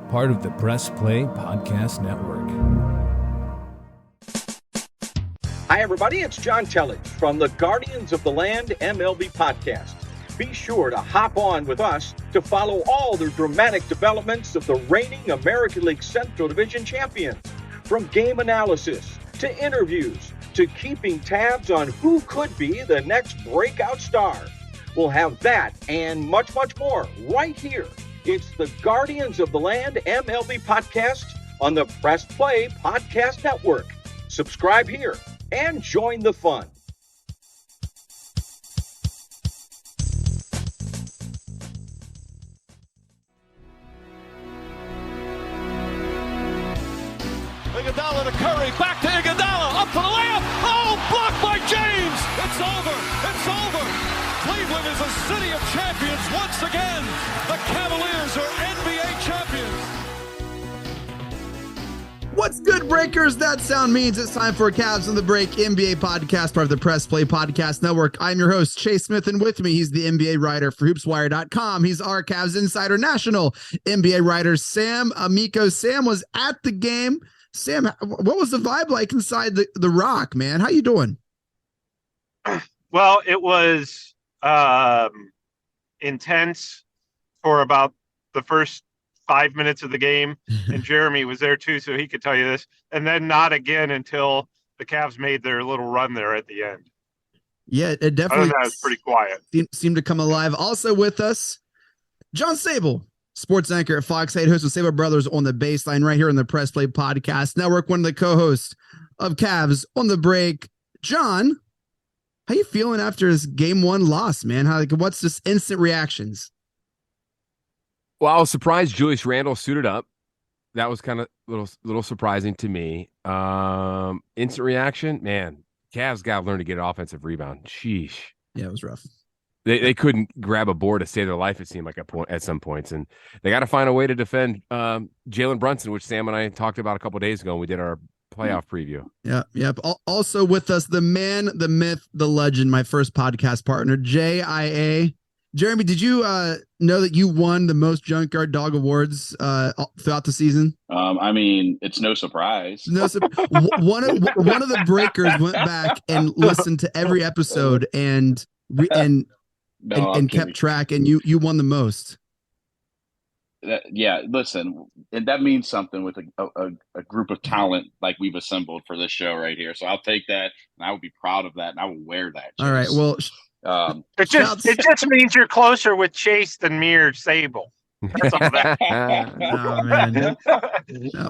part of the Press Play Podcast Network. Hi, everybody. It's John Tellage from the Guardians of the Land MLB podcast. Be sure to hop on with us to follow all the dramatic developments of the reigning American League Central Division champions. From game analysis to interviews to keeping tabs on who could be the next breakout star. We'll have that and much, much more right here. It's the Guardians of the Land MLB podcast on the Press Play Podcast Network. Subscribe here and join the fun. Iguodala to Curry, back to Iguodala, up for the layup. Oh, blocked by James. It's over. It's over. Cleveland is a city of champions once again. The Cavaliers are NBA champions. What's good, Breakers? That sound means it's time for Cavs on the Break NBA podcast, part of the Press Play Podcast Network. I'm your host, Chase Smith, and with me, he's the NBA writer for HoopsWire.com. He's our Cavs Insider National NBA writer, Sam Amico. Sam was at the game. Sam, what was the vibe like inside the Rock, man? How you doing? Well, it was intense for about the first 5 minutes of the game, and Jeremy was there too, so he could tell you this, and then not again until the Cavs made their little run there at the end. Yeah, it definitely was pretty quiet. Seemed to come alive. Also with us, John Sabol, sports anchor at Fox 8, host of Sabol Brothers on the Baseline, right here on the Press Play Podcast Network, one of the co-hosts of Cavs on the Break. John, how you feeling after this game one loss, man? What's just instant reactions? Well, I was surprised Julius Randle suited up. That was kind of little surprising to me. Instant reaction, man. Cavs got to learn to get an offensive rebound. Sheesh. Yeah, it was rough. They couldn't grab a board to save their life, it seemed like at some points. And they got to find a way to defend Jalen Brunson, which Sam and I talked about a couple of days ago when we did our playoff preview. Yep. Also with us, the man, the myth, the legend, my first podcast partner, JIA. Jeremy, did you know that you won the most Junkyard Dog Awards throughout the season? I mean, it's no surprise. One of the Breakers went back and listened to every episode and kept track, and you won the most. Yeah, listen, and that means something with a group of talent like we've assembled for this show right here. So I'll take that, and I will be proud of that, and I will wear that. Chase. All right, well, it just means you're closer with Chase than me or Sabol. That's all that. Oh, man.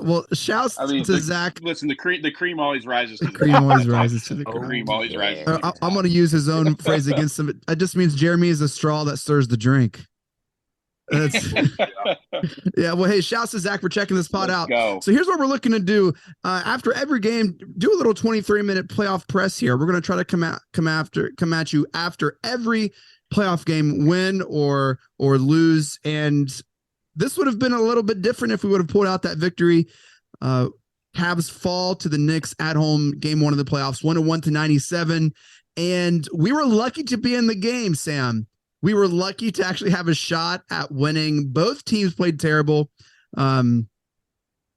Well, shouts to Zach. Listen, the cream always rises. The cream always rises to the cream always rises. I'm going to use his own phrase against him. It just means Jeremy is a straw that stirs the drink. Yeah, well, hey, shouts to Zach for checking this pod out. Go. So here's what we're looking to do. After every game, do a little 23-minute playoff press here. We're going to try to come at you after every playoff game, win or lose. And this would have been a little bit different if we would have pulled out that victory. Cavs fall to the Knicks at home, game one of the playoffs, 101-97. And we were lucky to be in the game, Sam. We were lucky to actually have a shot at winning. Both teams played terrible. And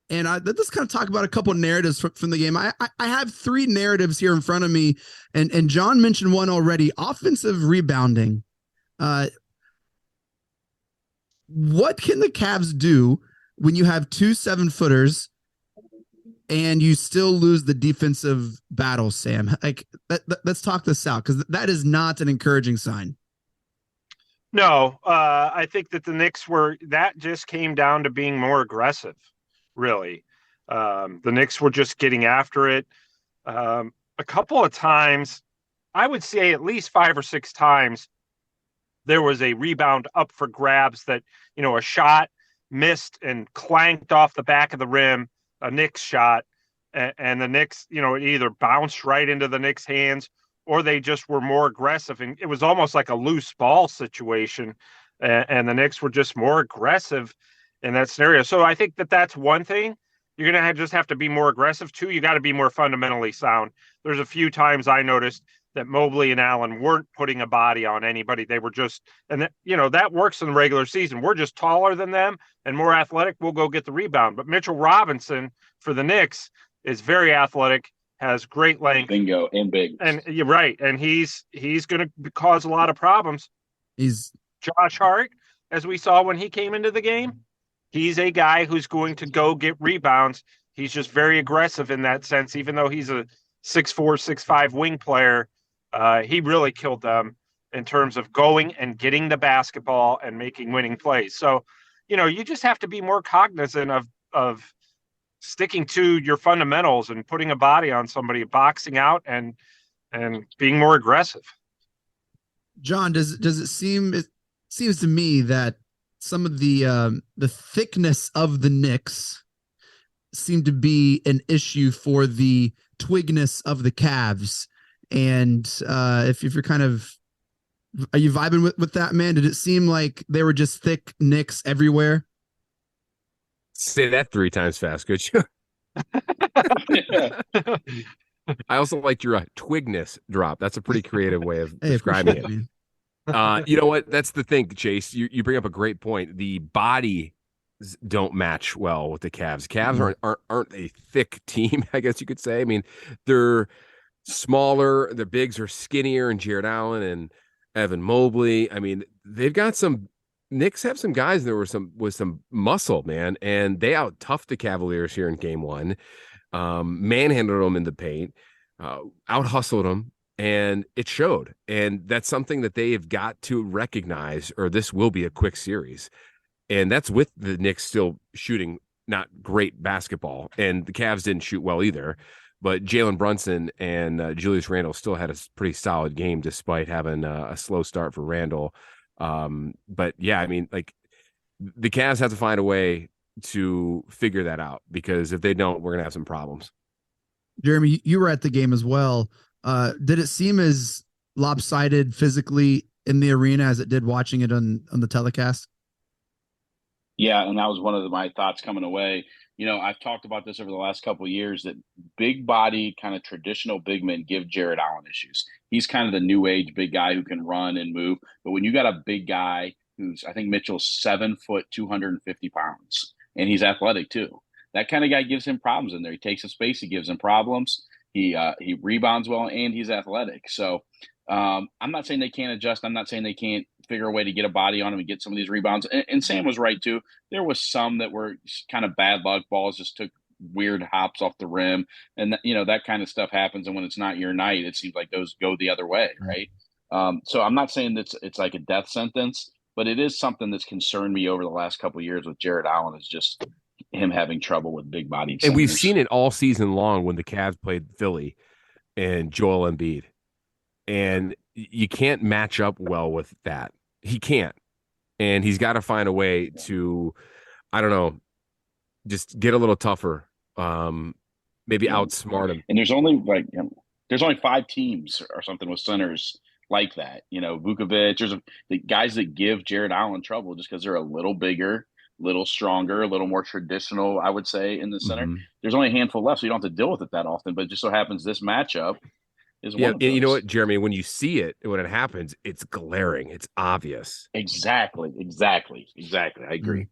let's kind of talk about a couple of narratives from the game. I have three narratives here in front of me, and John mentioned one already, offensive rebounding. What can the Cavs do when you have two 7-footers and you still lose the defensive battle, Sam? Let's talk this out, because that is not an encouraging sign. No, I think that the Knicks that just came down to being more aggressive, really. The Knicks were just getting after it. A couple of times, I would say at least 5 or 6 times, there was a rebound up for grabs that, a shot missed and clanked off the back of the rim, a Knicks shot, and the Knicks, it either bounced right into the Knicks' hands or they just were more aggressive. And it was almost like a loose ball situation. And the Knicks were just more aggressive in that scenario. So I think that's one thing. You're going to just have to be more aggressive. 2, you got to be more fundamentally sound. There's a few times I noticed that Mobley and Allen weren't putting a body on anybody. They were just, and that works in the regular season. We're just taller than them and more athletic. We'll go get the rebound. But Mitchell Robinson for the Knicks is very athletic, has great length. Bingo, and big. And you're right. And he's going to cause a lot of problems. He's Josh Hart, as we saw when he came into the game. He's a guy who's going to go get rebounds. He's just very aggressive in that sense, even though he's a 6'4", 6'5" wing player. He really killed them in terms of going and getting the basketball and making winning plays. So, you just have to be more cognizant of sticking to your fundamentals and putting a body on somebody, boxing out and being more aggressive. John, does it seems to me that some of the thickness of the Knicks seem to be an issue for the twigness of the Cavs. And if you're kind of, are you vibing with that, man? Did it seem like they were just thick Knicks everywhere? Say that 3 times fast, could you? I also liked your twigness drop. That's a pretty creative way of describing it. You know what? That's the thing, Chase. You bring up a great point. The body don't match well with the Cavs. Cavs aren't a thick team, I guess you could say. I mean, they're smaller. The bigs are skinnier, and Jared Allen and Evan Mobley. I mean, they've got some. Knicks have some guys there with some muscle, man, and they out-toughed the Cavaliers here in Game 1. Manhandled them in the paint, out-hustled them, and it showed. And that's something that they have got to recognize, or this will be a quick series. And that's with the Knicks still shooting not great basketball, and the Cavs didn't shoot well either. But Jalen Brunson and Julius Randle still had a pretty solid game despite having a slow start for Randle. But yeah, I mean, like, the Cavs have to find a way to figure that out, because if they don't, we're gonna have some problems. Jeremy, you were at the game as well. Did it seem as lopsided physically in the arena as it did watching it on the telecast? Yeah, and that was one of my thoughts coming away. I've talked about this over the last couple of years, that big body, kind of traditional big men give Jared Allen issues. He's kind of the new age big guy who can run and move. But when you got a big guy who's, I think Mitchell's 7 foot, 250 pounds, and he's athletic too, that kind of guy gives him problems in there. He takes up space, he gives him problems. He rebounds well, and he's athletic. So I'm not saying they can't adjust. I'm not saying they can't figure a way to get a body on him and get some of these rebounds. And Sam was right too. There was some that were kind of bad luck. Balls just took weird hops off the rim, and that kind of stuff happens. And when it's not your night, it seems like those go the other way, right? So I'm not saying that it's like a death sentence, but it is something that's concerned me over the last couple of years with Jared Allen, is just him having trouble with big body. And we've seen it all season long when the Cavs played Philly and Joel Embiid. And you can't match up well with that. He can't. And he's got to find a way to, I don't know, just get a little tougher, maybe outsmart him. And there's only 5 teams or something with centers like that. Vukovic, there's the guys that give Jared Allen trouble just because they're a little bigger, little stronger, a little more traditional, I would say, in the center. Mm-hmm. There's only a handful left, so you don't have to deal with it that often. But it just so happens this matchup is one of those. You know what, Jeremy, when you see it, when it happens, it's glaring. It's obvious. Exactly. I agree.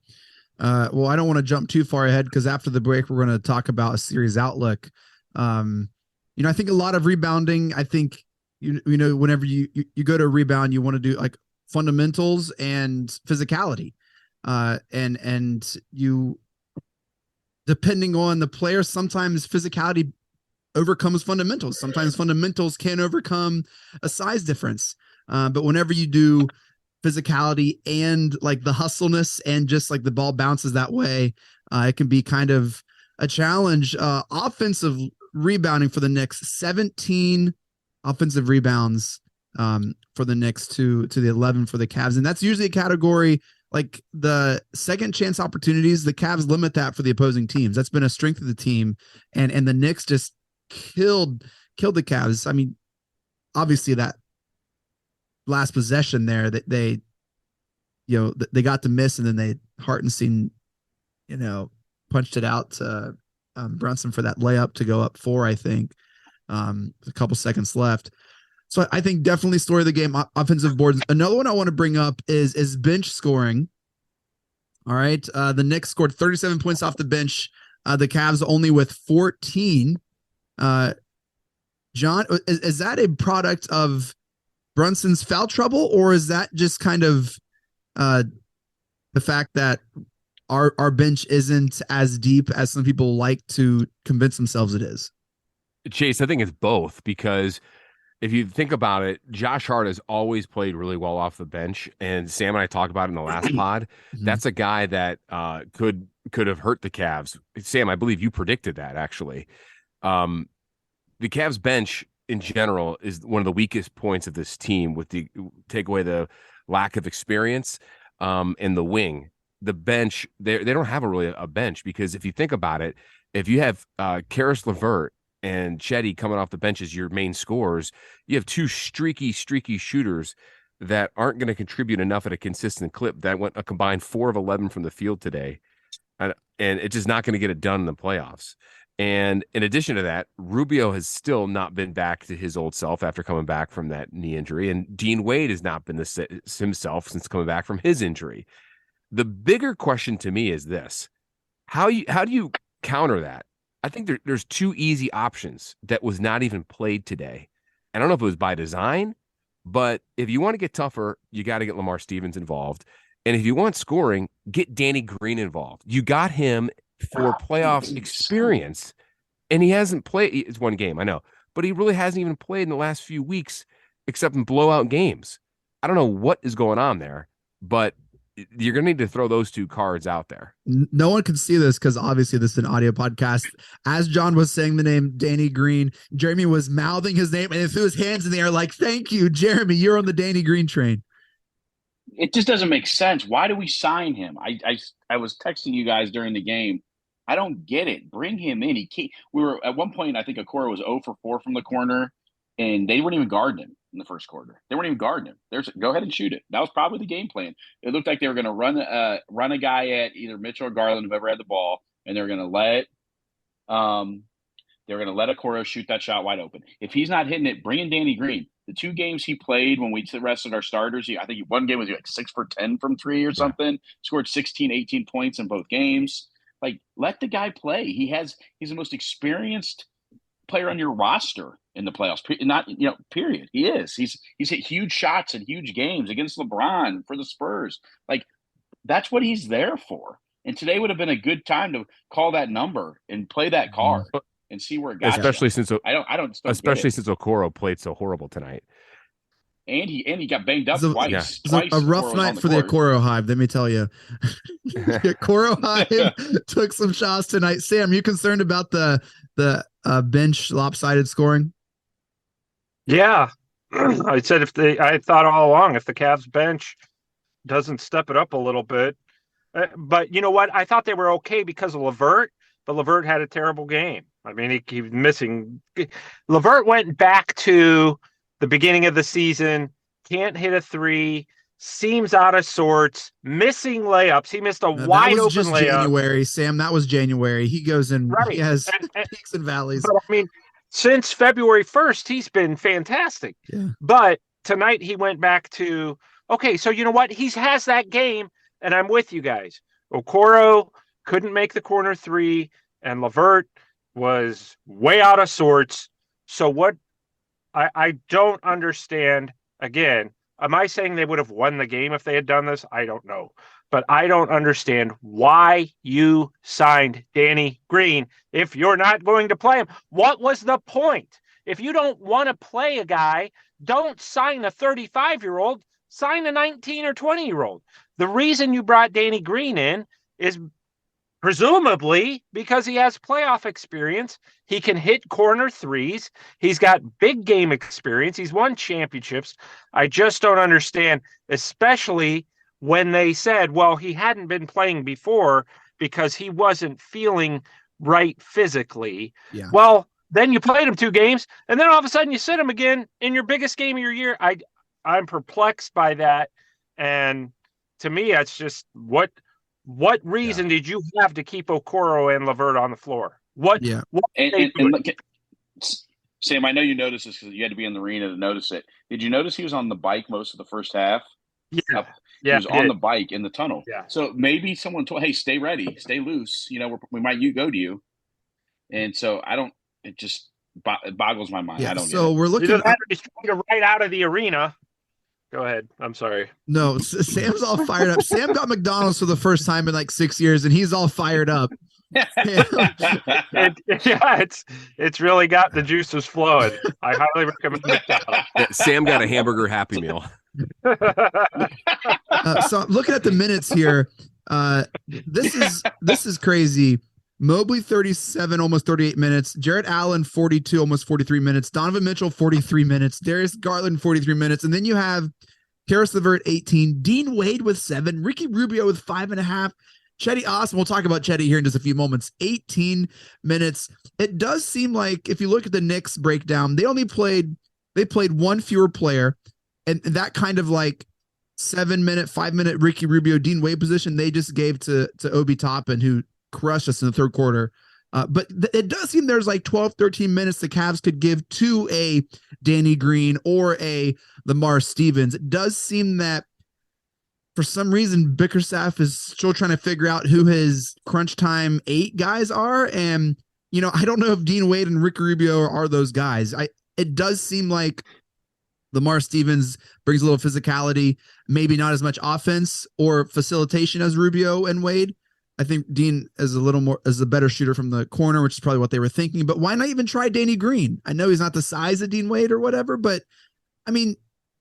Well, I don't want to jump too far ahead, because after the break, we're going to talk about a series outlook. I think a lot of rebounding, I think, whenever you go to a rebound, you want to do like fundamentals and physicality. And you, depending on the player, sometimes physicality overcomes fundamentals. Sometimes fundamentals can overcome a size difference. But whenever you do physicality and like the hustleness and just like the ball bounces that way, it can be kind of a challenge. Offensive rebounding for the Knicks, 17 offensive rebounds for the Knicks to the 11 for the Cavs. And that's usually a category like the second chance opportunities. The Cavs limit that for the opposing teams. That's been a strength of the team. And the Knicks just killed the Cavs. I mean, obviously that last possession there that they got to miss, and then Hartenstein, punched it out to Brunson for that layup to go up 4, I think, with a couple seconds left. So I think definitely story of the game, offensive boards. Another one I want to bring up is bench scoring. All right. The Knicks scored 37 points off the bench. The Cavs only with 14. John, is that a product of Brunson's foul trouble, or is that just kind of the fact that our bench isn't as deep as some people like to convince themselves it is? Chase, I think it's both, because if you think about it, Josh Hart has always played really well off the bench, and Sam and I talked about it in the last pod. That's a guy that could have hurt the Cavs. Sam, I believe you predicted that, actually. The Cavs bench in general is one of the weakest points of this team, with the take away the lack of experience in the wing. The bench, they don't have a bench, because if you think about it, if you have Karis LeVert and Chetty coming off the bench as your main scorers, you have two streaky shooters that aren't going to contribute enough at a consistent clip. That went a combined 4 of 11 from the field today. And it's just not going to get it done in the playoffs. And in addition to that, Rubio has still not been back to his old self after coming back from that knee injury. And Dean Wade has not been himself since coming back from his injury. The bigger question to me is this: how do you counter that? I think there's two easy options that was not even played today. I don't know if it was by design, but if you want to get tougher, you got to get Lamar Stevens involved. And if you want scoring, get Danny Green involved. You got him for playoff experience, and he hasn't played. It's one game, I know, but he really hasn't even played in the last few weeks except in blowout games. I don't know what is going on there, but you're going to need to throw those two cards out there. No one can see this because obviously this is an audio podcast. As John was saying the name Danny Green, Jeremy was mouthing his name and threw his hands in the air like, thank you, Jeremy. You're on the Danny Green train. It just doesn't make sense. Why do we sign him? I was texting you guys during the game. I don't get it. Bring him in. We were at one point, I think Okoro was 0 for 4 from the corner, and they weren't even guarding him in the first quarter. They weren't even guarding him. Go ahead and shoot it. That was probably the game plan. It looked like they were going to run a guy at either Mitchell or Garland, whoever had the ball, and they were going to let Okoro shoot that shot wide open. If he's not hitting it, bring in Danny Green. The 2 games he played when we rested our starters, I think one game was like 6 for 10 from 3 or something. Yeah. Scored 16, 18 points in both games. Like, let the guy play. He's the most experienced player on your roster in the playoffs. Period. He is. He's hit huge shots in huge games against LeBron for the Spurs. Like, that's what he's there for. And today would have been a good time to call that number and play that card and see where it got. Especially since Okoro played so horrible tonight. And he got banged up twice. It was a rough night for the Okoro Hive, let me tell you. Okoro Hive took some shots tonight. Sam, you concerned about the bench lopsided scoring? Yeah. I said I thought all along, if the Cavs bench doesn't step it up a little bit. But you know what? I thought they were okay because of LeVert, but LeVert had a terrible game. I mean, he was missing. LeVert went back to the beginning of the season, can't hit a 3, seems out of sorts, missing layups. He missed a wide open layup. January, Sam. That was January. He goes in. Right. He has peaks and valleys. But I mean, since February 1st, he's been fantastic. Yeah. But tonight he went back to, okay, so you know what? He has that game, and I'm with you guys. Okoro couldn't make the corner 3, and LeVert was way out of sorts. So what? I don't understand. Again, am I saying they would have won the game if they had done this? I don't know. But I don't understand why you signed Danny Green if you're not going to play him. What was the point? If you don't want to play a guy, don't sign a 35-year-old. Sign a 19 or 20-year-old. The reason you brought Danny Green in is presumably because he has playoff experience. He can hit corner 3s. He's got big game experience. He's won championships. I just don't understand, especially when they said, well, he hadn't been playing before because he wasn't feeling right physically. Yeah. Well, then you played him 2 games, and then all of a sudden you sit him again in your biggest game of your year. I'm perplexed by that. And to me, it's just what reason did you have to keep Okoro and LeVert on the floor? Sam, I know you noticed this because you had to be in the arena to notice it. Did you notice he was on the bike most of the first half? Yeah. He was on the bike in the tunnel. Yeah. So maybe someone told, hey, stay ready, stay loose. We might go to you. And so it just boggles my mind. Yeah, I don't so get it. we're looking at he's trying to right out of the arena. Go ahead. I'm sorry. No, Sam's all fired up. Sam got McDonald's for the first time in like 6 years, and he's all fired up. It's really got the juices flowing. I highly recommend McDonald's. Sam got a hamburger Happy Meal. So looking at the minutes here, this is crazy. Mobley 37, almost 38 minutes. Jarrett Allen 42, almost 43 minutes. Donovan Mitchell 43 minutes. Darius Garland 43 minutes, and then you have Karis LeVert 18, Dean Wade with 7, Ricky Rubio with 5.5. Chetty Osman, we'll talk about Chetty here in just a few moments, 18 minutes. It does seem like if you look at the Knicks breakdown, they played one fewer player, and that kind of like 7-minute, 5-minute Ricky Rubio, Dean Wade position they just gave to Obi Toppin, who crushed us in the third quarter. But it does seem there's like 12, 13 minutes the Cavs could give to a Danny Green or a Lamar Stevens. It does seem that for some reason Bickerstaff is still trying to figure out who his crunch time 8 guys are. And, I don't know if Dean Wade and Ricky Rubio are those guys. It does seem like Lamar Stevens brings a little physicality, maybe not as much offense or facilitation as Rubio and Wade. I think Dean is a better shooter from the corner, which is probably what they were thinking. But why not even try Danny Green? I know he's not the size of Dean Wade or whatever, but I mean,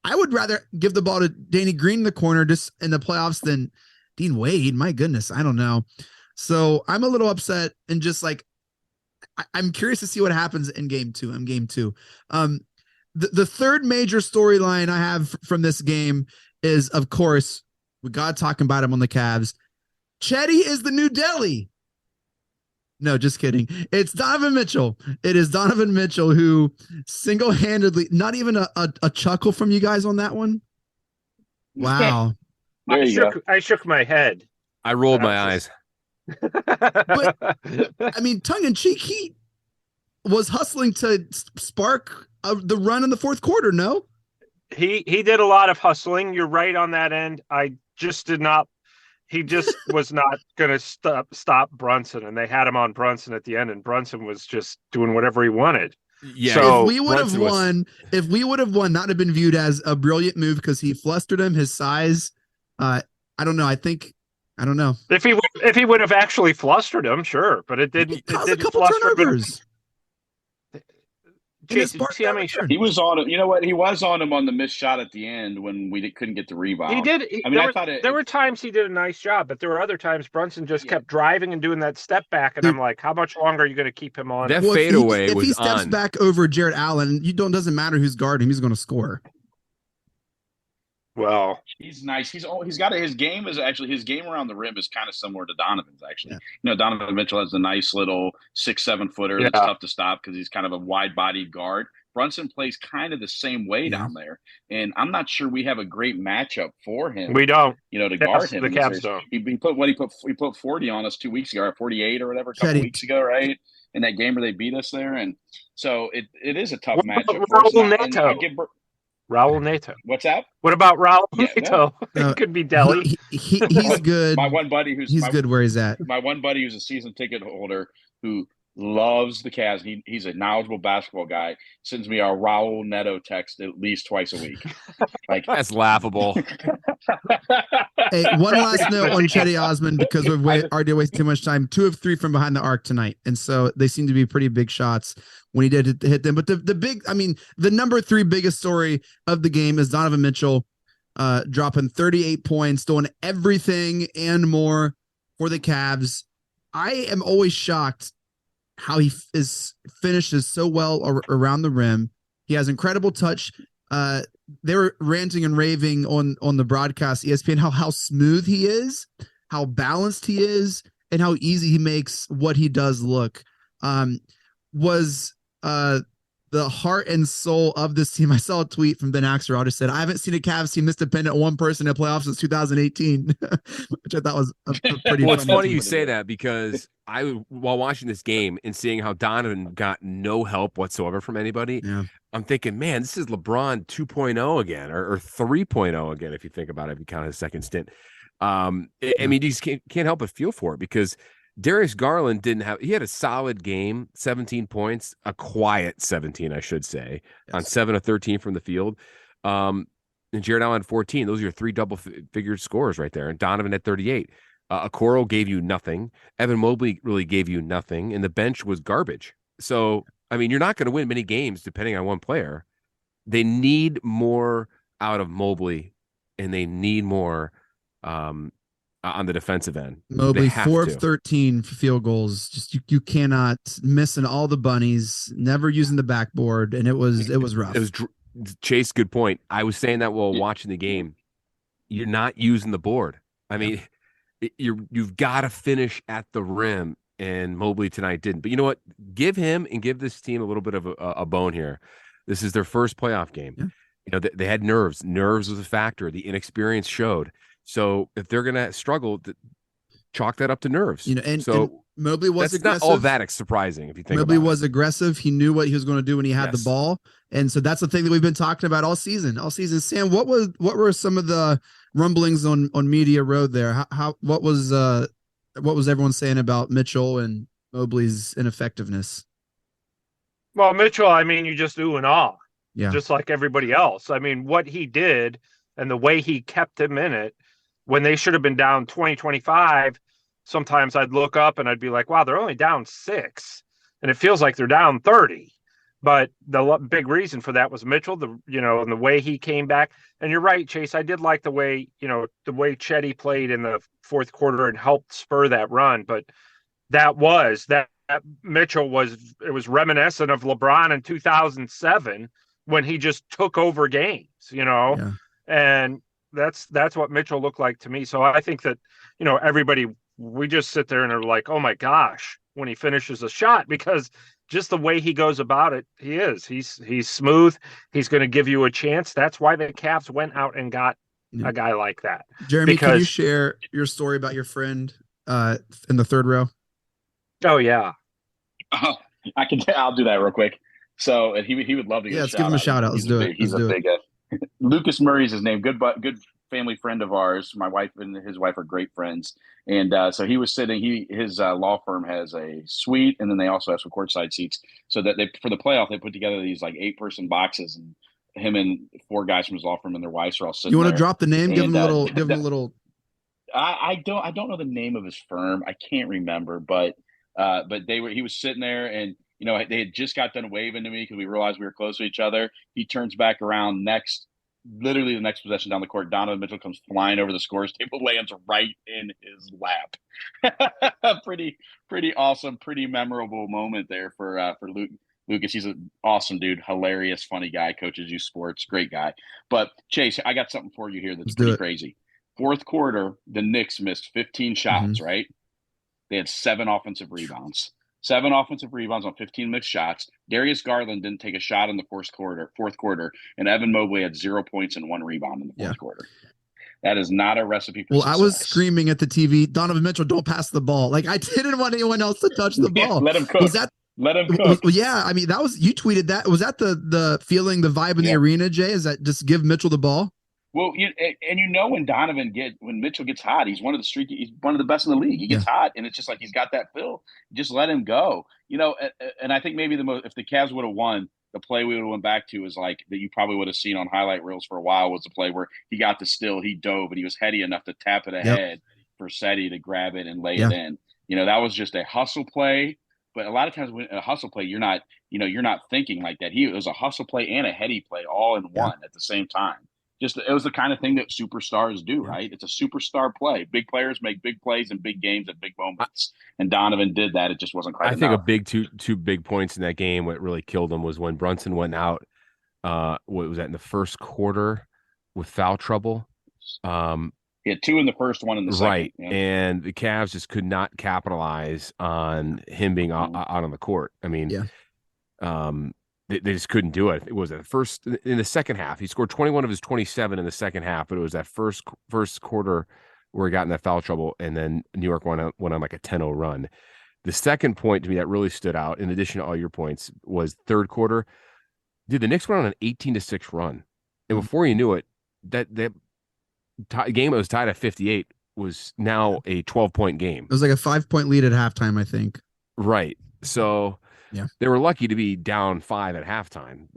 I would rather give the ball to Danny Green in the corner just in the playoffs than Dean Wade. My goodness, I don't know. So I'm a little upset and just like I'm curious to see what happens in game two. The third major storyline I have from this game is, of course, we got talking about him on the Cavs. Chetty is the new Delhi. No, just kidding. It's Donovan Mitchell. It is Donovan Mitchell who single-handedly, not even a chuckle from you guys on that one. Wow. I shook my head. I rolled my eyes. But I mean, tongue in cheek, he was hustling to spark the run in the fourth quarter. No, he did a lot of hustling. You're right on that end. I just did not. He just was not going to stop Brunson, and they had him on Brunson at the end, and Brunson was just doing whatever he wanted. Yeah. So if we would have won, not have been viewed as a brilliant move because he flustered him, his size. I don't know. I don't know if he would have actually flustered him, sure, but it didn't. He caused a couple turnovers. Jason, see how many shots? He was on him. You know what? He was on him on the missed shot at the end when we couldn't get the rebound. He did. There were times he did a nice job, but there were other times Brunson just kept driving and doing that step back, and I'm like, how much longer are you going to keep him on? That fadeaway was if he steps on. back over Jarrett Allen, doesn't matter who's guarding him, he's going to score. Well, he's nice. His game around the rim is kind of similar to Donovan's actually. Yeah. Donovan Mitchell has a nice little 6-7 footer that's tough to stop because he's kind of a wide bodied guard. Brunson plays kind of the same way down there, and I'm not sure we have a great matchup for him. We don't, to guard him. The Cavs don't. He put 40 on us 2 weeks ago, or 48 or whatever, a couple weeks ago, right? In that game where they beat us there, and so it is a tough matchup. Raul Neto. What's that? What about Raul Neto? It could be Delhi. He's good. My one buddy who's good where he's at. My one buddy who's a season ticket holder who loves the Cavs. He's a knowledgeable basketball guy. Sends me a Raul Neto text at least twice a week. Like that's laughable. Hey, one last note on Chetty Osman because we've already wasted too much time. 2 of 3 from behind the arc tonight, and so they seem to be pretty big shots when he did hit them. But the number 3 biggest story of the game is Donovan Mitchell dropping 38 points, doing everything and more for the Cavs. I am always shocked how he finishes so well around the rim. He has incredible touch. They were ranting and raving on the broadcast, ESPN, how smooth he is, how balanced he is, and how easy he makes what he does look. Was the heart and soul of this team. I saw a tweet from Ben Axelrod who said, I haven't seen a Cavs team this dependent on one person in playoffs since 2018, which I thought was a pretty Well, it's funny tweet. you say that, because while watching this game and seeing how Donovan got no help whatsoever from anybody, I'm thinking, man, this is LeBron 2.0 again, or 3.0 again, if you think about it, if you count his second stint. I mean, you just can't help but feel for it, because Darius Garland he had a solid game, 17 points, a quiet 17, I should say, on 7 of 13 from the field. And Jared Allen 14. Those are your three double-figured scores right there. And Donovan at 38. Okoro gave you nothing. Evan Mobley really gave you nothing. And the bench was garbage. So, I mean, you're not going to win many games depending on one player. They need more out of Mobley, and they need more on the defensive end. Mobley 4 of 13 field goals. Just you cannot missing all the bunnies, never using the backboard, and it was rough. It was Chase. Good point. I was saying that while watching the game. You're not using the board. I mean, you've got to finish at the rim, and Mobley tonight didn't. But you know what? Give him and give this team a little bit of a bone here. This is their first playoff game. Yeah. You know, they had nerves. Nerves was a factor. The inexperience showed. So if they're going to struggle, chalk that up to nerves. You know, and Mobley was aggressive. Not all that surprising if you think Mobley about was aggressive. He knew what he was going to do when he had the ball, and so that's the thing that we've been talking about all season. Sam, what were some of the rumblings on Media Road there? What was everyone saying about Mitchell and Mobley's ineffectiveness? Well, Mitchell, I mean, you just ooh and ah, just like everybody else. I mean, what he did and the way he kept him in it when they should have been down 20-25. Sometimes I'd look up and I'd be like, wow, they're only down 6. And it feels like they're down 30. But the big reason for that was Mitchell, and the way he came back. And you're right, Chase, I did like the way Chetty played in the fourth quarter and helped spur that run. But that Mitchell was reminiscent of LeBron in 2007 when he just took over games, and that's what Mitchell looked like to me. So I think that, everybody, we just sit there and are like, oh my gosh, when he finishes a shot, because just the way he goes about it, he's smooth. He's going to give you a chance. That's why the Cavs went out and got a guy like that. Jeremy, can you share your story about your friend in the third row? Oh yeah. I'll do that real quick. So he would love to get let's give him a shout out. Let's do it. He's a big Lucas Murray's his name. Good family friend of ours. My wife and his wife are great friends. And so he was sitting. His law firm has a suite, and then they also have some courtside seats. So that for the playoff, they put together these like 8-person boxes, and him and 4 guys from his law firm and their wives are all sitting. You want to there. drop the name? Give him a little. I don't know the name of his firm. I can't remember, but he was sitting there, and they had just got done waving to me because we realized we were close to each other. He turns back around literally the next possession down the court. Donovan Mitchell comes flying over the scores table, lands right in his lap. Pretty awesome, pretty memorable moment there for Lucas. He's an awesome dude, hilarious, funny guy, coaches you sports, great guy. But Chase, I got something for you here that's pretty crazy. Fourth quarter, the Knicks missed 15 shots, right? They had 7 offensive rebounds. 7 offensive rebounds on 15 missed shots. Darius Garland didn't take a shot in the fourth quarter, and Evan Mobley had 0 points and 1 rebound in the fourth quarter. That is not a recipe for success. I was screaming at the TV, Donovan Mitchell, don't pass the ball. Like, I didn't want anyone else to touch the ball. Let him cook. Let him cook. I mean, you tweeted that. Was that the feeling, the vibe in the arena, Jay? Is that just give Mitchell the ball? Well, when Mitchell gets hot, he's one of the best in the league. He gets hot, and it's just like he's got that feel. Just let him go. And I think maybe if the Cavs would have won, the play we would have went back to is like that you probably would have seen on highlight reels for a while was the play where he got the steal, he dove, and he was heady enough to tap it ahead for Seti to grab it and lay it in. That was just a hustle play. But a lot of times when a hustle play, you're not thinking like that. It was a hustle play and a heady play all in one at the same time. It was the kind of thing that superstars do, right? It's a superstar play. Big players make big plays in big games at big moments. And Donovan did that. It just wasn't quite enough. I think a big two big points in that game, what really killed him was when Brunson went out, what was that, in the first quarter with foul trouble? He had 2 in the first, 1 in the second. Right. Yeah. And the Cavs just could not capitalize on him being out on the court. I mean, they just couldn't do it. It was at first in the second half. He scored 21 of his 27 in the second half, but it was that first quarter where he got in that foul trouble, and then New York went on like a 10-0 run. The second point to me that really stood out, in addition to all your points, was third quarter. Dude, the Knicks went on an 18-6 run, and before you knew it, that game that was tied at 58 was now a 12-point game. It was like a 5-point lead at halftime, I think. Right. So they were lucky to be down 5 at halftime,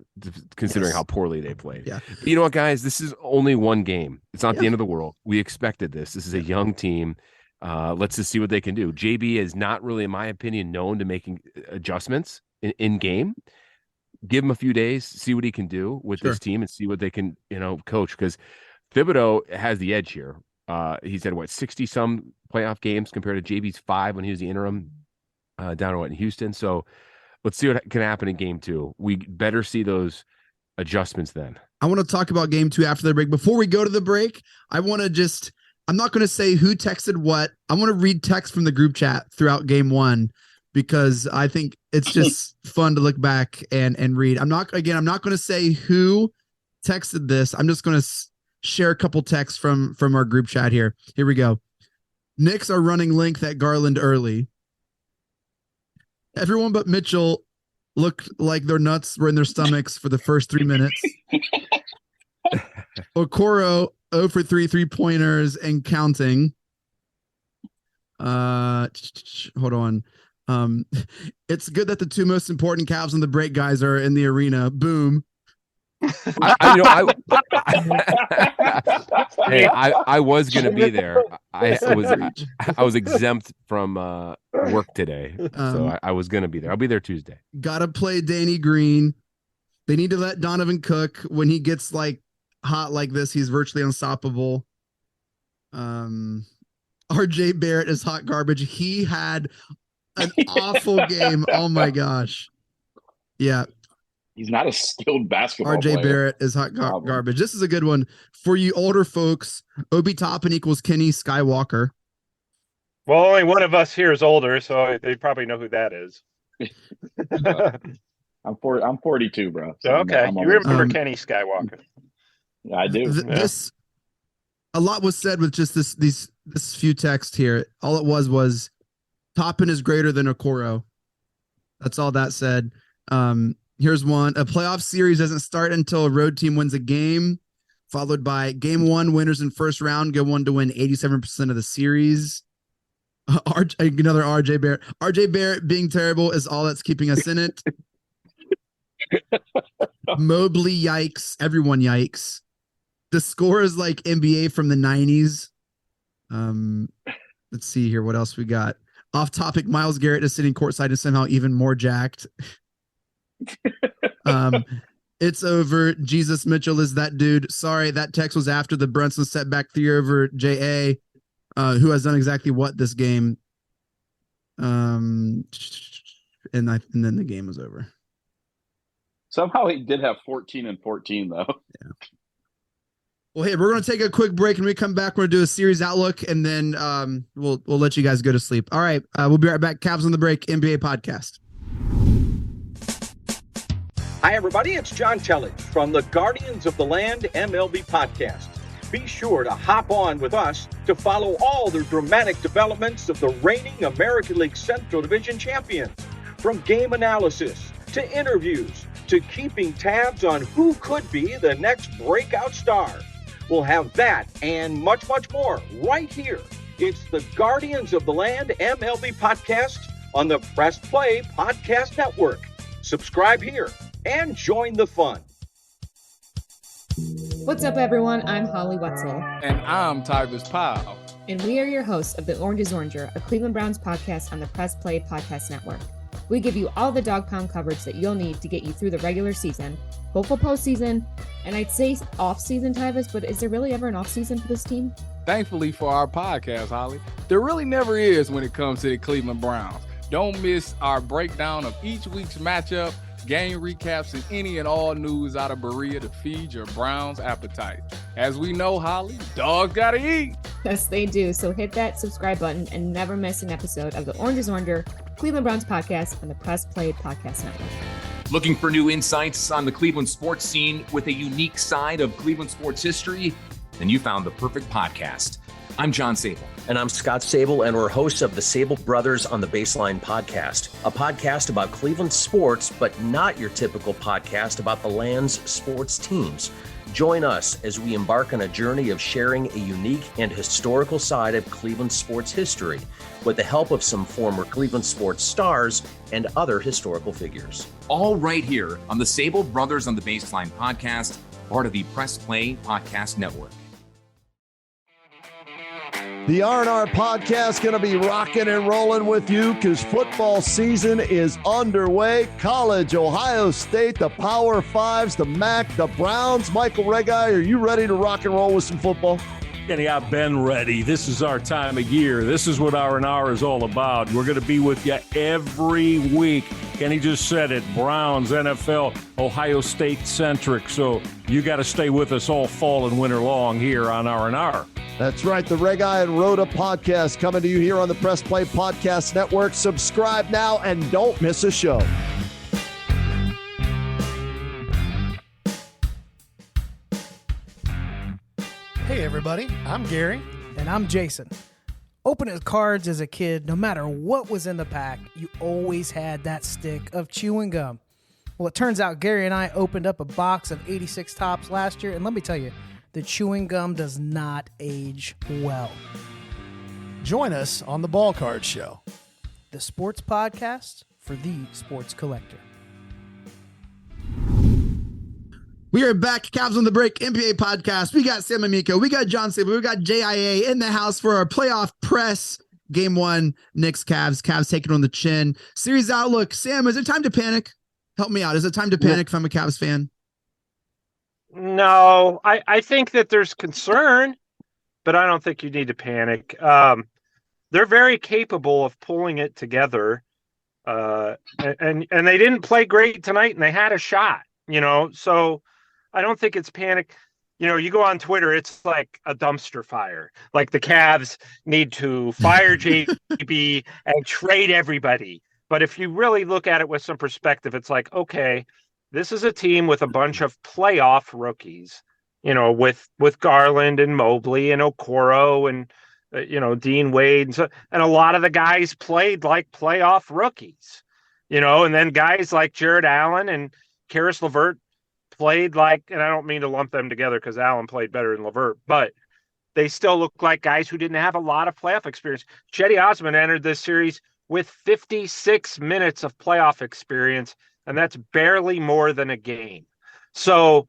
considering how poorly they played. Yeah. But you know what, guys? This is only one game. It's not the end of the world. We expected this. This is a young team. Let's just see what they can do. JB is not really, in my opinion, known to making adjustments in game. Give him a few days, see what he can do with this team, and see what they can, coach. Because Thibodeau has the edge here. He's had 60-some playoff games compared to JB's 5 when he was the interim down in Houston. So let's see what can happen in game 2. We better see those adjustments then. I want to talk about game 2 after the break. Before we go to the break, I'm not going to say who texted what. I want to read text from the group chat throughout game 1, because I think it's just fun to look back and read. I'm not going to say who texted this. I'm just going to share a couple texts from our group chat here. Here we go. Knicks are running length at Garland early. Everyone but Mitchell looked like their nuts were in their stomachs for the first 3 minutes. Okoro 0 for 3 3-pointers and counting. Hold on. It's good that the 2 most important Cavs on the break guys are in the arena. Boom. I was gonna be there. I was exempt from work today, so I was gonna be there. I'll be there Tuesday. Gotta play Danny Green. They need to let Donovan cook. When he gets like hot like this, he's virtually unstoppable. RJ Barrett is hot garbage. He had an awful game. Oh my gosh. Yeah. He's not a skilled basketball RJ player. Barrett is hot garbage. This is a good one for you older folks. Obi Toppin equals Kenny Skywalker. Well, only one of us here is older, so they probably know who that is. I'm 42, bro. So okay, you remember Kenny Skywalker? Yeah, I do. This a lot was said with just this few texts here. All it was Toppin is greater than Okoro. That's all that said. Here's one. A playoff series doesn't start until a road team wins a game, followed by game 1 winners in first round go on to win 87% of the series. Another RJ Barrett. RJ Barrett being terrible is all that's keeping us in it. Mobley, yikes. Everyone, yikes. The score is like NBA from the 90s. Let's see here. What else we got? Off topic, Myles Garrett is sitting courtside and somehow even more jacked. It's over. Jesus Mitchell is that dude. Sorry, that text was after the Brunson setback 3 over JA, who has done exactly what this game. And then the game was over. Somehow he did have 14 and 14 though. Yeah. Well, hey, we're going to take a quick break, and when we come back, we're going to do a series outlook, and then we'll let you guys go to sleep. All right, we'll be right back. Cavs on the Break NBA podcast. Hi, everybody. It's John Tellage from the Guardians of the Land MLB podcast. Be sure to hop on with us to follow all the dramatic developments of the reigning American League Central Division champions. From game analysis to interviews to keeping tabs on who could be the next breakout star. We'll have that and much, much more right here. It's the Guardians of the Land MLB podcast on the Press Play Podcast Network. Subscribe here and join the fun. What's up, everyone? I'm Holly Wetzel. And I'm Tyrus Powell. And we are your hosts of The Orange is Oranger, a Cleveland Browns podcast on the Press Play Podcast Network. We give you all the dog pound coverage that you'll need to get you through the regular season, hopeful postseason, and I'd say off-season, Tyrus, but is there really ever an off-season for this team? Thankfully for our podcast, Holly, there really never is when it comes to the Cleveland Browns. Don't miss our breakdown of each week's matchup, game recaps, and any and all news out of Berea to feed your Browns appetite. As we know, Holly, dogs gotta eat. Yes, they do. So hit that subscribe button and never miss an episode of the Orange is Oranger, Cleveland Browns podcast on the Press Play Podcast Network. Looking for new insights on the Cleveland sports scene with a unique side of Cleveland sports history? Then you found the perfect podcast. I'm John Sabol. And I'm Scott Sabol, and we're hosts of the Sabol Brothers on the Baseline podcast, a podcast about Cleveland sports, but not your typical podcast about the land's sports teams. Join us as we embark on a journey of sharing a unique and historical side of Cleveland sports history with the help of some former Cleveland sports stars and other historical figures. All right here on the Sabol Brothers on the Baseline podcast, part of the Press Play Podcast Network. The R&R podcast going to be rocking and rolling with you because football season is underway. College, Ohio State, the Power Fives, the MAC, the Browns. Michael Regai, are you ready to rock and roll with some football? Kenny, I've been ready. This is our time of year. This is what R&R is all about. We're going to be with you every week. Kenny just said it, Browns, NFL, Ohio State centric. So you got to stay with us all fall and winter long here on R&R. That's right. The Regai and Rhoda podcast coming to you here on the Press Play Podcast Network. Subscribe now and don't miss a show. Hey everybody, I'm Gary. And I'm Jason. Opening cards as a kid, no matter what was in the pack, you always had that stick of chewing gum. Well, it turns out Gary and I opened up a box of 86 Tops last year, and let me tell you, the chewing gum does not age well. Join us on the Ball Card Show, the sports podcast for the sports collector. We are back, Cavs on the Break NBA podcast. We got Sam Amico, we got John Sabol, we got JIA in the house for our playoff press. Game 1, Knicks, Cavs. Cavs taking on the chin. Series outlook. Sam, is it time to panic? Help me out. Is it time to panic if I'm a Cavs fan? No, I think that there's concern, but I don't think you need to panic. They're very capable of pulling it together. And they didn't play great tonight, and they had a shot, so I don't think it's panic. You go on Twitter, it's like a dumpster fire. Like the Cavs need to fire JB and trade everybody. But if you really look at it with some perspective, it's like, okay, this is a team with a bunch of playoff rookies, with Garland and Mobley and Okoro and, Dean Wade. And a lot of the guys played like playoff rookies, and then guys like Jared Allen and Karis LeVert played like, and I don't mean to lump them together because Allen played better than LeVert, but they still look like guys who didn't have a lot of playoff experience. Cedi Osman entered this series with 56 minutes of playoff experience, and that's barely more than a game. So,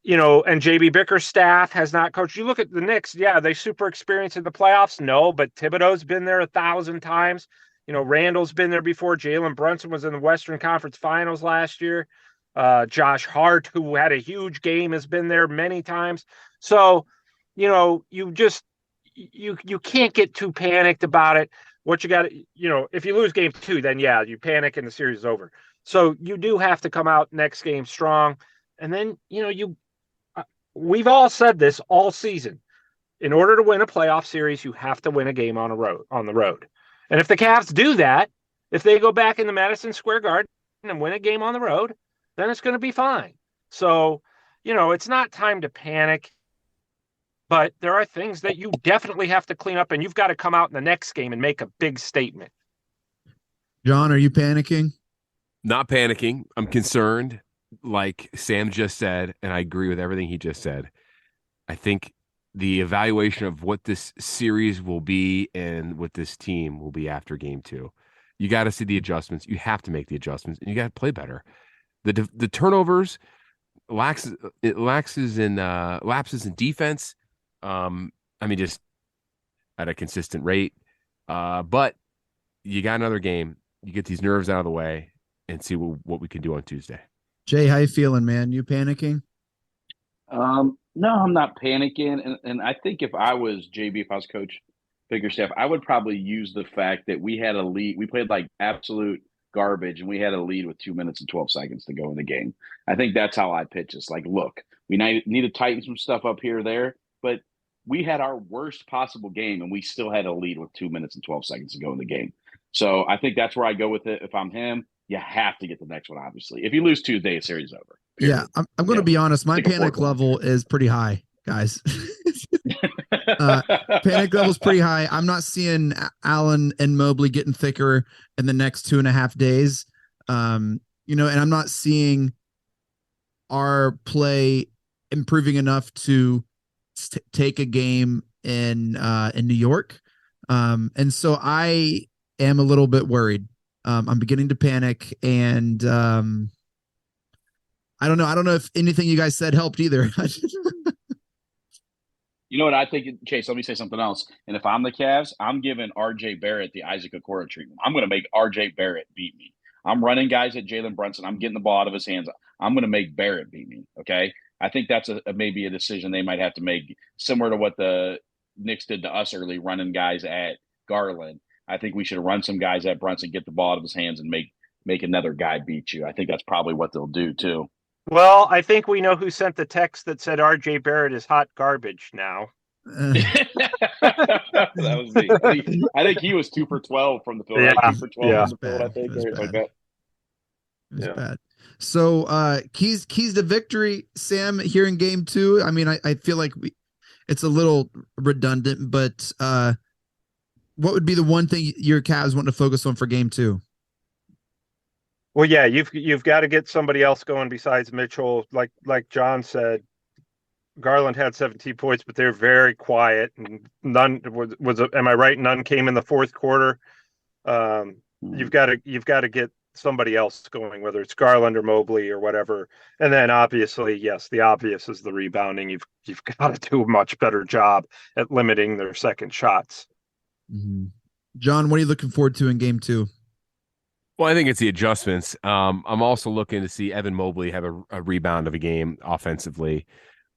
and JB Bickerstaff has not coached. You look at the Knicks, yeah, they super experienced in the playoffs? No, but Thibodeau's been there 1,000 times. Randall's been there before. Jalen Brunson was in the Western Conference Finals last year. Josh Hart, who had a huge game, has been there many times. So, you can't get too panicked about it. What you got to, if you lose game 2, then yeah, you panic and the series is over. So you do have to come out next game strong. And then, we've all said this all season. In order to win a playoff series, you have to win a game on the road. And if the Cavs do that, if they go back in the Madison Square Garden and win a game on the road, then it's going to be fine. So, it's not time to panic, but there are things that you definitely have to clean up, and you've got to come out in the next game and make a big statement. John, are you panicking? Not panicking. I'm concerned, like Sam just said, and I agree with everything he just said. I think the evaluation of what this series will be and what this team will be after game 2. You got to see the adjustments. You have to make the adjustments, and you got to play better. The turnovers, lapses in defense. Just at a consistent rate. But you got another game. You get these nerves out of the way and see what we can do on Tuesday. Jay, how you feeling, man? You panicking? No, I'm not panicking. And I think if I was JB, if I was Coach Bickerstaff, I would probably use the fact that we had a lead. We played like absolute garbage, and we had a lead with 2 minutes and 12 seconds to go in the game. I think that's how I pitch this. Like, look, we need to tighten some stuff up here or there, but we had our worst possible game, and we still had a lead with 2 minutes and 12 seconds to go in the game. So I think that's where I go with it. If I'm him, you have to get the next one, obviously. If you lose Tuesday, the series is over. Period. Yeah, I'm going to be honest. My Take a panic fourth one. level is pretty high, guys. Panic level is pretty high. I'm not seeing Allen and Mobley getting thicker in the next 2.5 days. And I'm not seeing our play improving enough to take a game in New York. And so I am a little bit worried. I'm beginning to panic, and I don't know. I don't know if anything you guys said helped either. You know what I think, Chase? Let me say something else. And if I'm the Cavs, I'm giving R.J. Barrett the Isaac Okoro treatment. I'm going to make R.J. Barrett beat me. I'm running guys at Jalen Brunson. I'm getting the ball out of his hands. I'm going to make Barrett beat me. Okay. I think that's maybe a decision they might have to make, similar to what the Knicks did to us early, running guys at Garland. I think we should run some guys at Brunson, get the ball out of his hands, and make another guy beat you. I think that's probably what they'll do too. Well, I think we know who sent the text that said R.J. Barrett is hot garbage now. That was me. I think he was 2 for 12 from the field. Yeah, like 2 for 12 yeah. from the field, I think. It was Like bad. that. It was bad. So keys to victory, Sam, here in game 2. I mean, I feel like it's a little redundant, but what would be the one thing your Cavs want to focus on for game 2? Well, yeah, you've got to get somebody else going besides Mitchell. Like John said, Garland had 17 points, but they're very quiet, and none was. Am I right? None came in the fourth quarter. You've got to get somebody else going, whether it's Garland or Mobley or whatever. And then obviously, yes, the obvious is the rebounding. You've got to do a much better job at limiting their second shots. Mm-hmm. John, what are you looking forward to in game 2? Well, I think it's the adjustments. I'm also looking to see Evan Mobley have a rebound of a game offensively.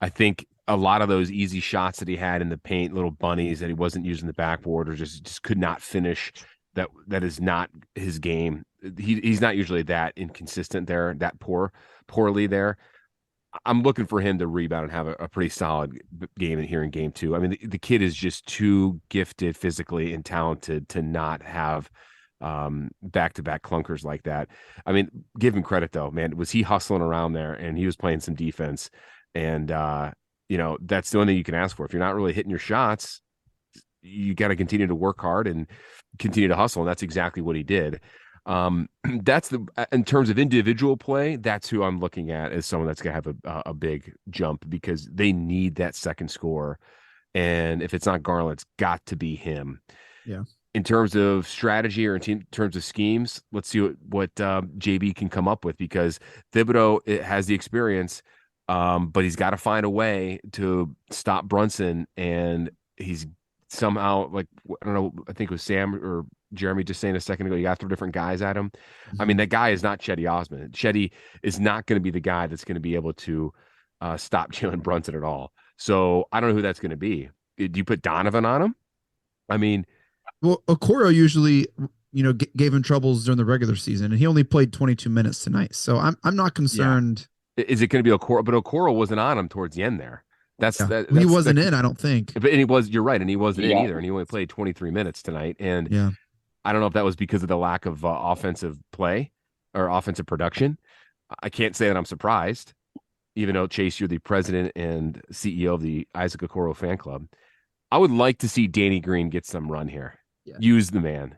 I think a lot of those easy shots that he had in the paint, little bunnies that he wasn't using the backboard or just could not finish. That is not his game. He's not usually that inconsistent there, that poorly there. I'm looking for him to rebound and have a pretty solid game here in game 2. I mean, the kid is just too gifted physically and talented to not have back-to-back clunkers like that. I mean, give him credit though, man. Was he hustling around there and he was playing some defense? And that's the only thing you can ask for. If you're not really hitting your shots, you got to continue to work hard and continue to hustle. And that's exactly what he did. That's in terms of individual play, that's who I'm looking at as someone that's going to have a big jump, because they need that second score. And if it's not Garland, it's got to be him. Yeah. In terms of strategy or in terms of schemes, let's see what JB can come up with, because Thibodeau has the experience, but he's got to find a way to stop Brunson. And he's somehow, like, I don't know, I think it was Sam or Jeremy just saying a second ago, you got to throw different guys at him. I mean, that guy is not Chetty Osman. Chetty is not going to be the guy that's going to be able to stop Jalen Brunson at all. So I don't know who that's going to be. Do you put Donovan on him? I mean, well, Okoro usually, gave him troubles during the regular season, and he only played 22 minutes tonight. So I'm not concerned. Yeah. Is it going to be Okoro? But Okoro wasn't on him towards the end there. He wasn't in, I don't think. But you're right, and he wasn't in either, and he only played 23 minutes tonight. And yeah, I don't know if that was because of the lack of offensive play or offensive production. I can't say that I'm surprised, even though, Chase, you're the president and CEO of the Isaac Okoro fan club. I would like to see Danny Green get some run here. Yeah. Use the man.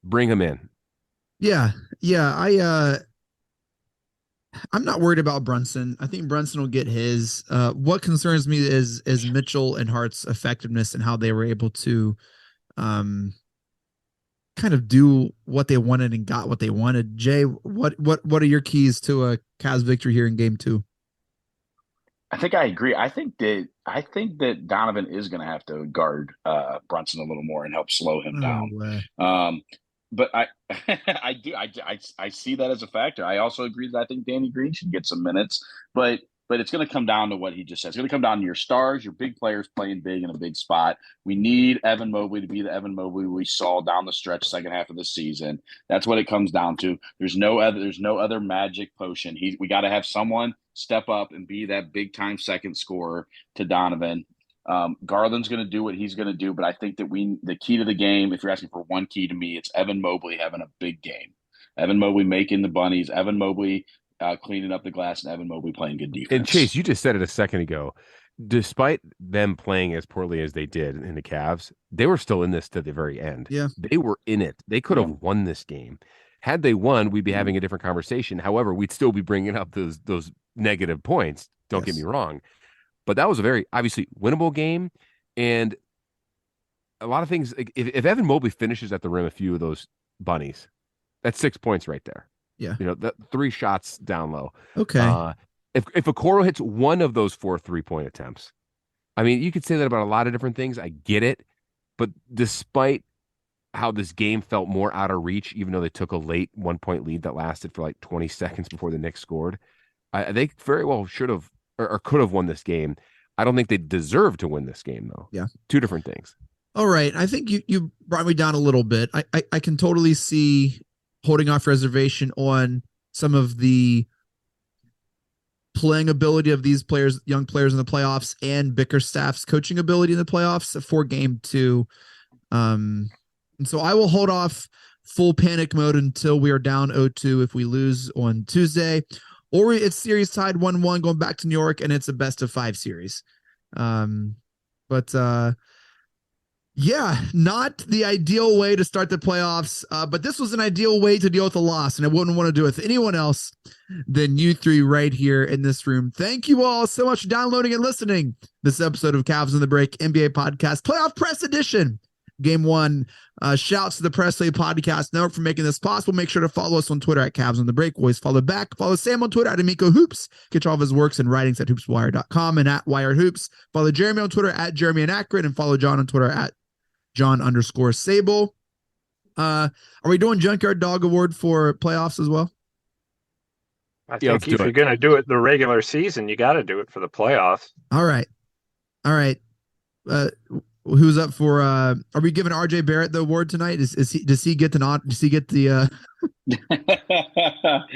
Bring him in. Yeah. I'm not worried about Brunson. I think Brunson will get his. What concerns me is Mitchell and Hart's effectiveness and how they were able to kind of do what they wanted and got what they wanted. Jay, what are your keys to a Cavs victory here in game 2? I think I agree. I think that Donovan is going to have to guard Brunson a little more and help slow him down. But I see that as a factor. I also agree that I think Danny Green should get some minutes, but it's going to come down to what he just said. It's going to come down to your stars, your big players playing big in a big spot. We need Evan Mobley to be the Evan Mobley we saw down the stretch second half of the season. That's what it comes down to. There's no other magic potion. We got to have someone step up and be that big time second scorer to Donovan. Garland's going to do what he's going to do, but I think that the key to the game, if you're asking for one key to me, it's Evan Mobley having a big game. Evan Mobley making the bunnies, Evan Mobley cleaning up the glass, and Evan Mobley playing good defense. And Chase, you just said it a second ago. Despite them playing as poorly as they did in the Cavs, they were still in this to the very end. Yeah. They were in it. They could have won this game. Had they won, we'd be having a different conversation. However, we'd still be bringing up those negative points. Don't get me wrong. But that was a very, obviously, winnable game. And a lot of things, if Evan Mobley finishes at the rim a few of those bunnies, that's 6 points right there. Yeah. You know, that 3 shots down low. Okay. If Okoro hits one of those 4 3-point attempts, I mean, you could say that about a lot of different things. I get it. But despite how this game felt more out of reach, even though they took a late 1-point lead that lasted for like 20 seconds before the Knicks scored, they very well should have or could have won this game. I don't think they deserve to win this game, though. Yeah. 2 different things. All right. I think you brought me down a little bit. I can totally see holding off reservation on some of the playing ability of these players, young players in the playoffs, and Bickerstaff's coaching ability in the playoffs for game 2. And so I will hold off full panic mode until we are down 0-2 if we lose on Tuesday, or it's series tied 1-1 going back to New York and it's a best of 5 series. Yeah, not the ideal way to start the playoffs, but this was an ideal way to deal with a loss, and I wouldn't want to do it with anyone else than you 3 right here in this room. Thank you all so much for downloading and listening this episode of Cavs on the Break NBA Podcast, Playoff Press Edition, Game 1. Shouts to the Press Play Podcast Network for making this possible. Make sure to follow us on Twitter at Cavs on the Break. Always follow back. Follow Sam on Twitter at Amico Hoops. Get all of his works and writings at hoopswire.com and at Wired Hoops. Follow Jeremy on Twitter at Jeremy Inaccurate, and follow John on Twitter at John_Sabol. Are we doing Junkyard Dog Award for playoffs as well? I think if you're going to do it the regular season, you got to do it for the playoffs. All right. Who's up for? Are we giving RJ Barrett the award tonight? Does he get the nod? Does he get the?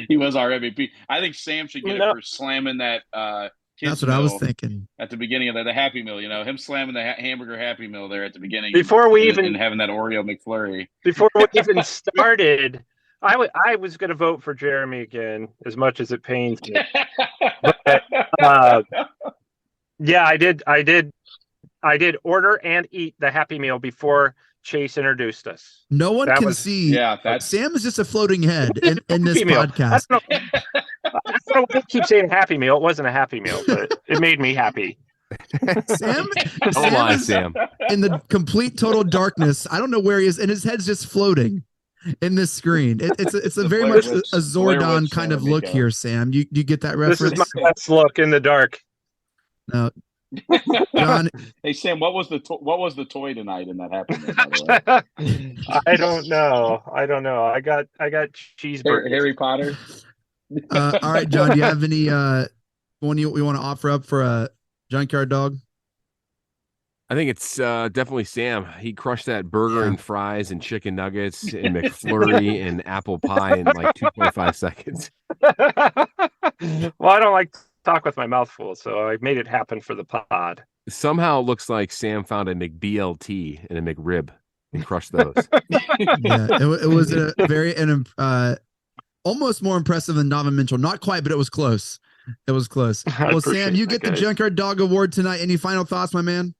He was our MVP. I think Sam should get it for slamming that. That's what I was thinking at the beginning of the Happy Meal. You know, him slamming the hamburger Happy Meal there at the beginning before we even and having that Oreo McFlurry. Before we even started, I was going to vote for Jeremy again, as much as it pains me. But, yeah, I did order and eat the Happy Meal before Chase introduced us. No one can see. Yeah, Sam is just a floating head in this podcast. I don't know, keep saying Happy Meal. It wasn't a Happy Meal, but it made me happy. Sam Sam. In the complete total darkness. I don't know where he is, and his head's just floating in this screen. It's a very much a Zordon kind of look here, Sam. You get that reference? This is my best look in the dark. No. John, hey Sam, what was the toy tonight in that Happy Meal, by the way? I don't know. I got cheeseburgers. Harry Potter. All right, John, do you have any one you want to offer up for a Junkyard Dog? I think it's definitely Sam. He crushed that burger and fries and chicken nuggets and McFlurry and apple pie in like 2.5 seconds. Well, I don't like to talk with my mouth full, so I made it happen for the pod. Somehow it looks like Sam found a McBLT and a McRib and crushed those. Yeah, it was a very almost more impressive than Donovan Mitchell. Not quite, but it was close. It was close. Well, Sam, you get the Junkyard Dog Award tonight. Any final thoughts, my man?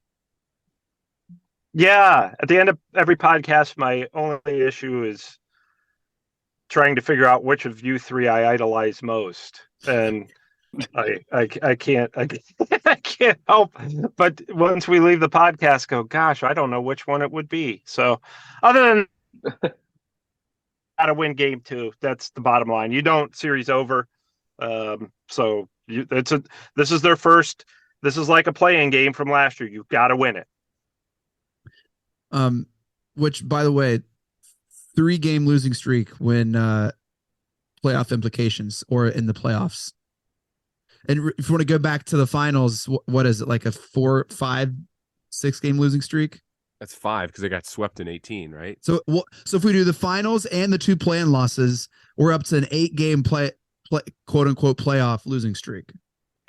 Yeah. At the end of every podcast, my only issue is trying to figure out which of you 3 I idolize most. And I can't help but once we leave the podcast go, gosh, I don't know which one it would be. So other than gotta win game 2. That's the bottom line. You don't series over. So this is their first. This is like a playing game from last year. You've got to win it. Which, by the way, 3-game losing streak when playoff implications or in the playoffs. And if you want to go back to the finals, what is it, like a 4, 5, 6-game losing streak? That's 5 because they got swept in 18, right? So if we do the finals and the 2 play-in losses, we're up to an 8-game play quote unquote playoff losing streak.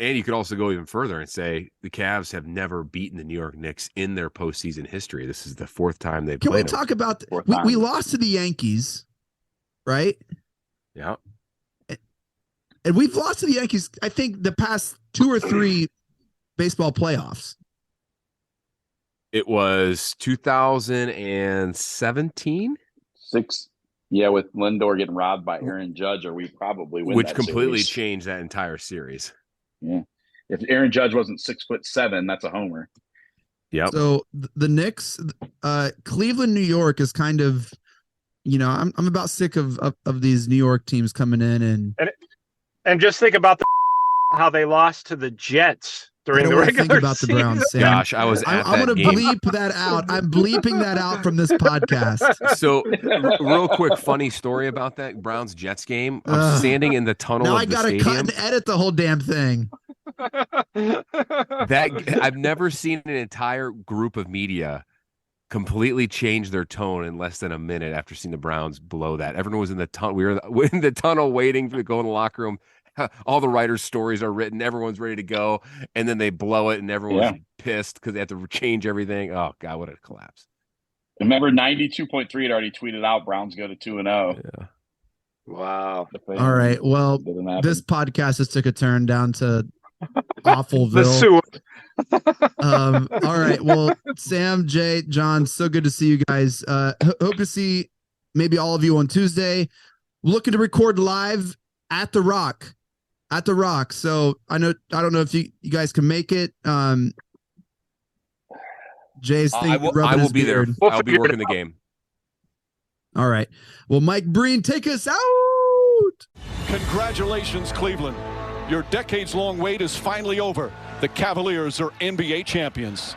And you could also go even further and say the Cavs have never beaten the New York Knicks in their postseason history. This is the 4th time they've played. Can we talk about we lost to the Yankees, right? Yeah. And we've lost to the Yankees, I think, the past 2 or 3 baseball playoffs. It was 2017. 6. Yeah, with Lindor getting robbed by Aaron Judge, or we probably win which that completely series. changed that entire series. Yeah. If Aaron Judge wasn't 6'7", that's a homer. Yep. So the Knicks, Cleveland, New York is kind of, I'm about sick of these New York teams coming in and just think about how they lost to the Jets during the regular think about season. the Browns, Sam. Gosh, I was at I'm that gonna game. bleep that out. I'm bleeping that out from this podcast. So, real quick, funny story about that Browns Jets game. I'm standing in the tunnel Now of I the gotta stadium. cut and edit the whole damn thing. That I've never seen an entire group of media completely change their tone in less than a minute after seeing the Browns blow that. Everyone was in the tunnel. We were in the tunnel waiting to go in the locker room. All the writers' stories are written. Everyone's ready to go, and then they blow it, and everyone's pissed because they have to change everything. Oh God, what a collapse! Remember, 92.3 had already tweeted out Browns go to 2-0. Yeah. Wow. All right. Well, this podcast just took a turn down to Awfulville. All right. Well, Sam, Jay, John, so good to see you guys. Hope to see maybe all of you on Tuesday. Looking to record live at the Rock. So I don't know if you guys can make it. Jay's thing. I will be there. I'll be working the game. All right. Well, Mike Breen, take us out. Congratulations, Cleveland. Your decades-long wait is finally over. The Cavaliers are NBA champions.